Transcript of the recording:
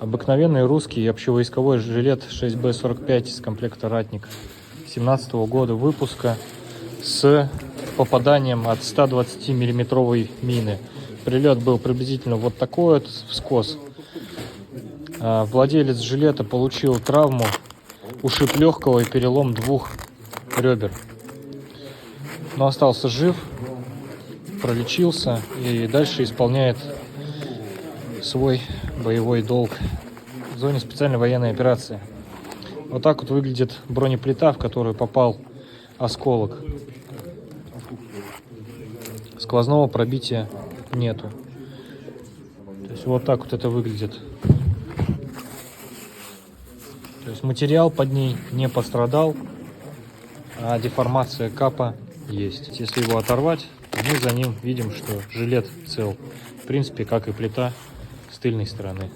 Обыкновенный русский общевойсковой жилет 6Б45 из комплекта «Ратник» 2017 года выпуска с попаданием от 120 миллиметровой мины. Прилет был приблизительно вот такой вот вскос. Владелец жилета получил травму, ушиб легкого и перелом двух ребер. Но остался жив, пролечился и дальше исполняет свой боевой долг в зоне специальной военной операции. Вот так вот выглядит бронеплита, в которую попал осколок. Сквозного пробития нету. То есть вот так вот это выглядит. То есть материал под ней не пострадал, а деформация капа есть. Если его оторвать, то мы за ним видим, что жилет цел. В принципе, как и плита с тыльной стороны.